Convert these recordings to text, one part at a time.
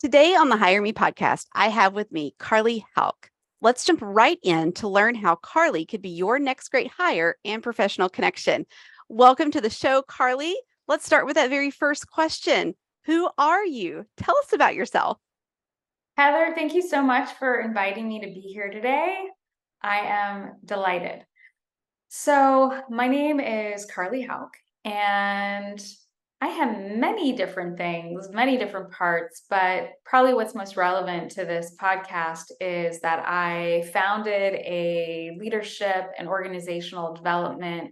Today on the Hire Me podcast, I have with me Carley Hauck. Let's jump right in to learn how Carley could be your next great hire and professional connection. Welcome to the show, Carley. Let's start with that very first question. Who are you? Tell us about yourself. Heather, thank you so much for inviting me to be here today. I am delighted. So, my name is Carley Hauck, and I have many different things, many different parts, but probably what's most relevant to this podcast is that I founded a leadership and organizational development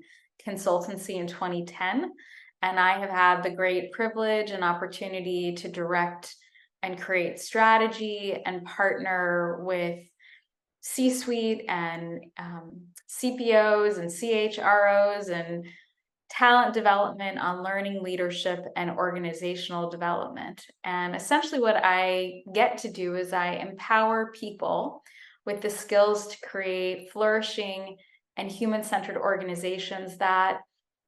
consultancy in 2010. And I have had the great privilege and opportunity to direct and create strategy and partner with C-suite and CPOs and CHROs and talent development on learning, leadership, and organizational development. And essentially what I get to do is I empower people with the skills to create flourishing and human-centered organizations that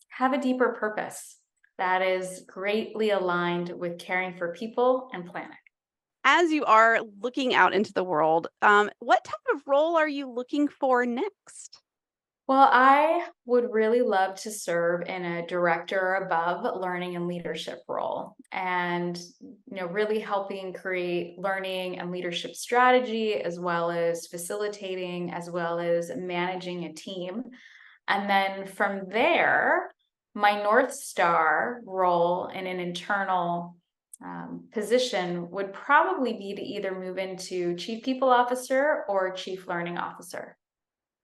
have a deeper purpose that is greatly aligned with caring for people and planet. As you are looking out into the world, what type of role are you looking for next? Well, I would really love to serve in a director or above learning and leadership role and really helping create learning and leadership strategy as well as facilitating as well as managing a team. And then from there, my North Star role in an internal position would probably be to either move into Chief People Officer or Chief Learning Officer.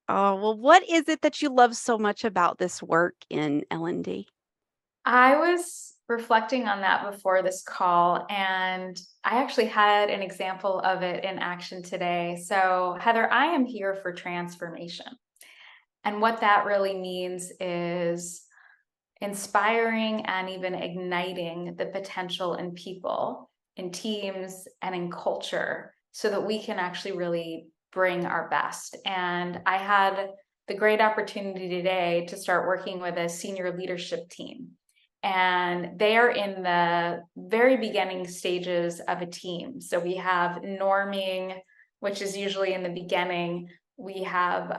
Oh, well, what is it that you love so much about this work in L&D? I was reflecting on that before this call, and I actually had an example of it in action today. So, Heather, I am here for transformation. And what that really means is inspiring and even igniting the potential in people, in teams, and in culture so that we can actually really bring our best. And I had the great opportunity today to start working with a senior leadership team. And they are in the very beginning stages of a team. So we have norming, which is usually in the beginning. We have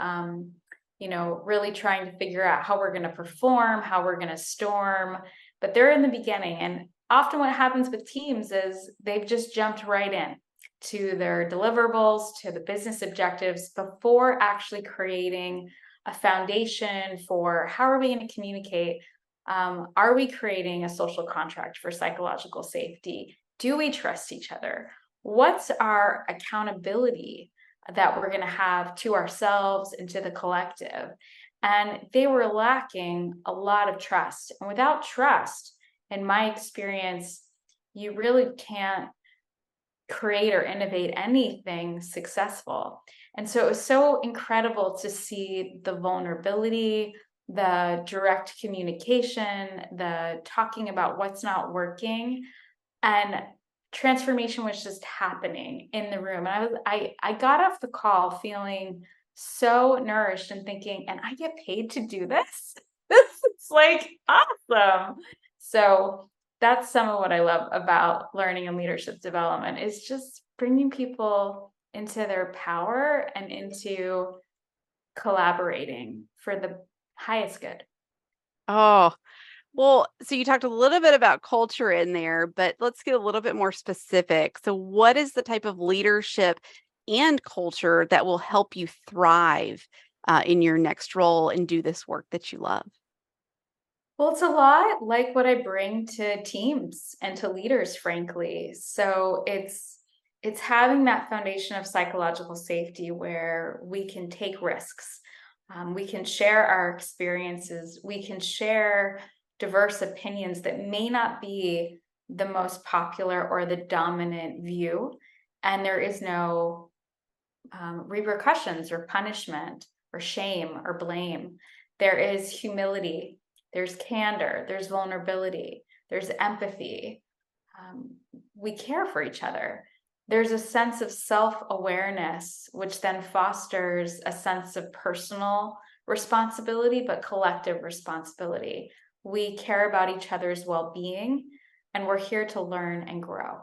really trying to figure out how we're going to perform, how we're going to storm, but they're in the beginning. And often what happens with teams is they've just jumped right in to their deliverables, to the business objectives before actually creating a foundation for how are we going to communicate? Are we creating a social contract for psychological safety? Do we trust each other? What's our accountability that we're going to have to ourselves and to the collective? And they were lacking a lot of trust. And without trust, in my experience, you really can't create or innovate anything successful. And so it was so incredible to see the vulnerability, the direct communication, the talking about what's not working, and transformation was just happening in the room. And I got off the call feeling so nourished and thinking, and I get paid to do this? This is like awesome. So that's some of what I love about learning and leadership development is just bringing people into their power and into collaborating for the highest good. Oh, well, so you talked a little bit about culture in there, but let's get a little bit more specific. So, what is the type of leadership and culture that will help you thrive in your next role and do this work that you love? Well, it's a lot like what I bring to teams and to leaders, frankly. So it's having that foundation of psychological safety where we can take risks. We can share our experiences. We can share diverse opinions that may not be the most popular or the dominant view. And there is no repercussions or punishment or shame or blame. There is humility, there's candor, there's vulnerability, there's empathy. We care for each other. There's a sense of self-awareness, which then fosters a sense of personal responsibility, but collective responsibility. We care about each other's well-being, and we're here to learn and grow.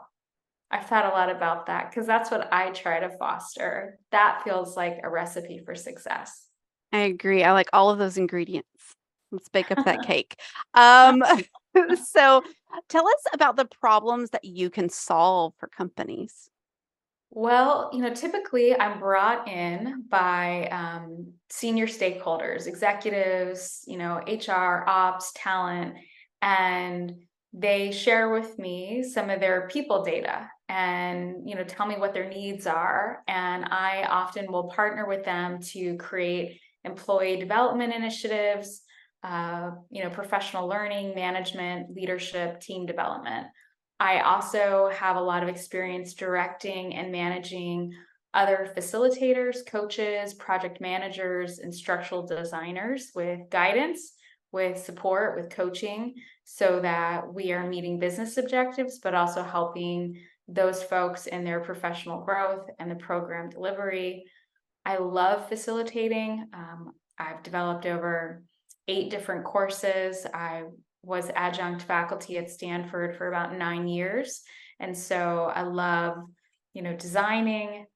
I've thought a lot about that because that's what I try to foster. That feels like a recipe for success. I agree. I like all of those ingredients. Let's bake up that cake. Um, so tell us about the problems that you can solve for companies. Well, typically I'm brought in by senior stakeholders, executives, HR, ops, talent, and they share with me some of their people data and, tell me what their needs are. And I often will partner with them to create employee development initiatives, professional learning, management, leadership, team development. I also have a lot of experience directing and managing other facilitators, coaches, project managers, instructional designers with guidance, with support, with coaching, so that we are meeting business objectives, but also helping those folks in their professional growth and the program delivery. I love facilitating. I've developed over 8 different courses. I was adjunct faculty at Stanford for about 9 years. And so I love, designing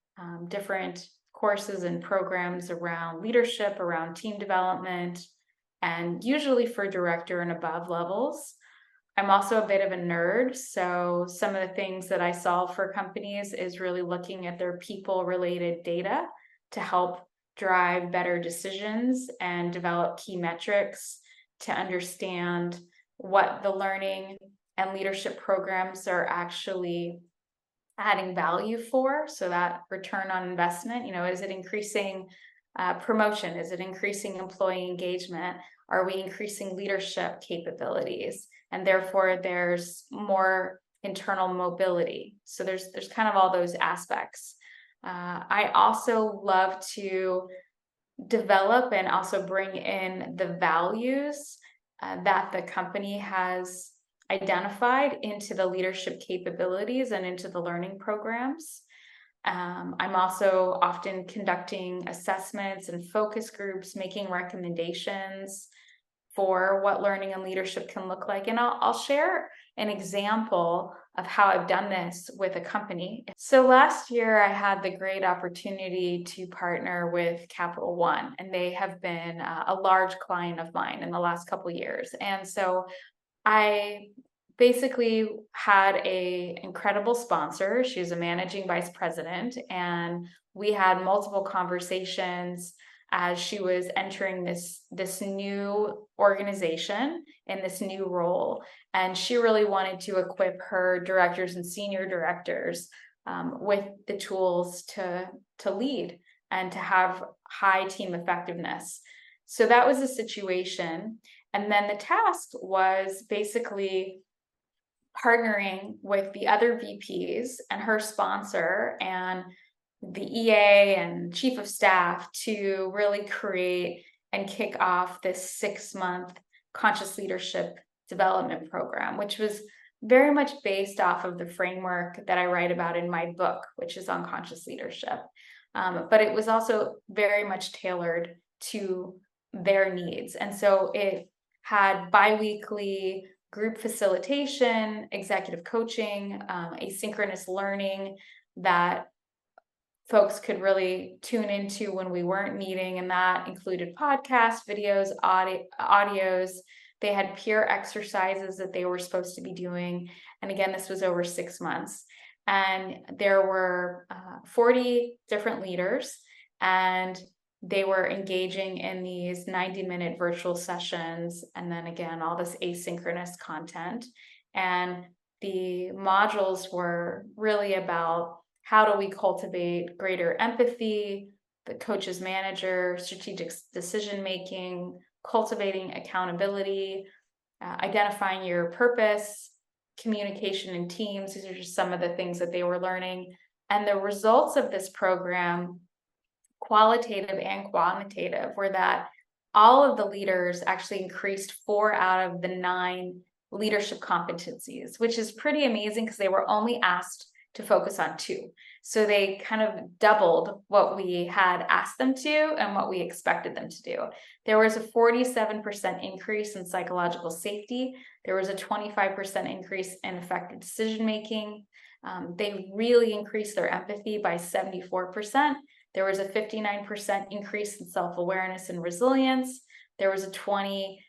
different courses and programs around leadership, around team development, and usually for director and above levels. I'm also a bit of a nerd. So some of the things that I solve for companies is really looking at their people related data to help drive better decisions and develop key metrics to understand what the learning and leadership programs are actually adding value for. So that return on investment, is it increasing promotion? Is it increasing employee engagement? Are we increasing leadership capabilities? And therefore there's more internal mobility. So there's kind of all those aspects. I also love to develop and also bring in the values that the company has identified into the leadership capabilities and into the learning programs. I'm also often conducting assessments and focus groups, making recommendations for what learning and leadership can look like. And I'll share an example of how I've done this with a company. So last year, I had the great opportunity to partner with Capital One, and they have been a large client of mine in the last couple of years. And so I basically had a incredible sponsor. She was a managing vice president, and we had multiple conversations as she was entering this new organization in this new role. And she really wanted to equip her directors and senior directors with the tools to lead and to have high team effectiveness. So that was the situation. And then the task was basically partnering with the other VPs and her sponsor and the EA and chief of staff to really create and kick off this 6-month conscious leadership development program, which was very much based off of the framework that I write about in my book, which is on conscious leadership. But it was also very much tailored to their needs. And so it had biweekly group facilitation, executive coaching, asynchronous learning that folks could really tune into when we weren't meeting. And that included podcasts, videos, audios. They had peer exercises that they were supposed to be doing. And again, this was over 6 months. And there were 40 different leaders, and they were engaging in these 90-minute virtual sessions. And then again, all this asynchronous content. And the modules were really about how do we cultivate greater empathy, the coach's manager, strategic decision-making, cultivating accountability, identifying your purpose, communication in teams. These are just some of the things that they were learning. And the results of this program, qualitative and quantitative, were that all of the leaders actually increased 4 out of the 9 leadership competencies, which is pretty amazing because they were only asked to focus on 2. So they kind of doubled what we had asked them to and what we expected them to do. There was a 47% increase in psychological safety. There was a 25% increase in effective decision-making. They really increased their empathy by 74%. There was a 59% increase in self-awareness and resilience. There was a 20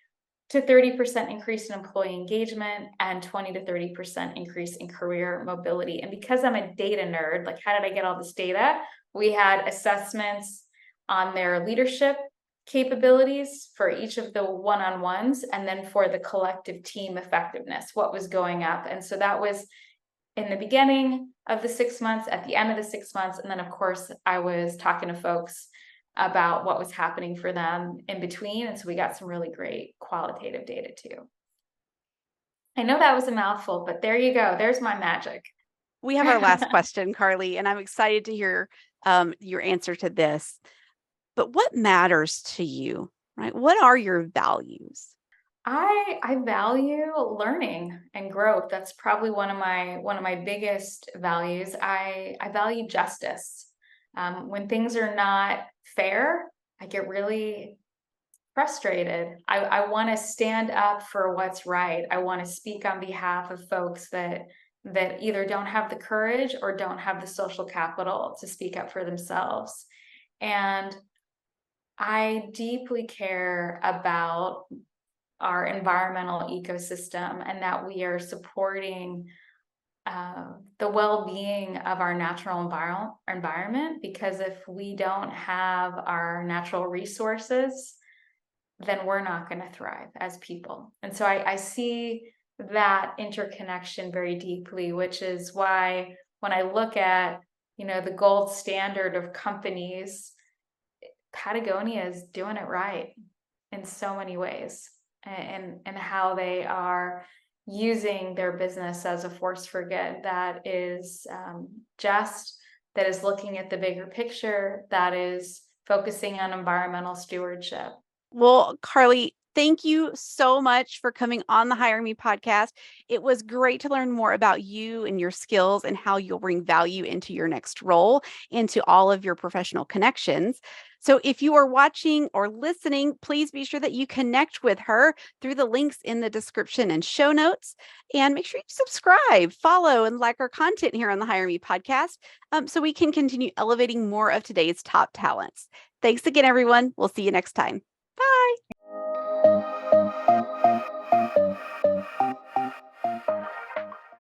to 30% increase in employee engagement and 20 to 30% increase in career mobility. And because I'm a data nerd, like how did I get all this data? We had assessments on their leadership capabilities for each of the one-on-ones, and then for the collective team effectiveness, what was going up. And so that was in the beginning of the 6 months, at the end of the 6 months. And then of course I was talking to folks about what was happening for them in between. And so we got some really great qualitative data too. I know that was a mouthful, but there you go. There's my magic. We have our last question, Carley, and I'm excited to hear your answer to this. But what matters to you, right? What are your values? I value learning and growth. That's probably one of my biggest values. I value justice. When things are not fair, I get really frustrated. I want to stand up for what's right. I want to speak on behalf of folks that either don't have the courage or don't have the social capital to speak up for themselves. And I deeply care about our environmental ecosystem and that we are supporting the well-being of our natural environment, because if we don't have our natural resources, then we're not going to thrive as people. And so I see that interconnection very deeply, which is why when I look at, the gold standard of companies, Patagonia is doing it right in so many ways, and how they are using their business as a force for good that is just, that is looking at the bigger picture, that is focusing on environmental stewardship. Well, Carley, thank you so much for coming on the Hire Me podcast. It was great to learn more about you and your skills and how you'll bring value into your next role, into all of your professional connections. So if you are watching or listening, please be sure that you connect with her through the links in the description and show notes. And make sure you subscribe, follow, and like our content here on the Hire Me podcast, so we can continue elevating more of today's top talents. Thanks again, everyone. We'll see you next time. Bye.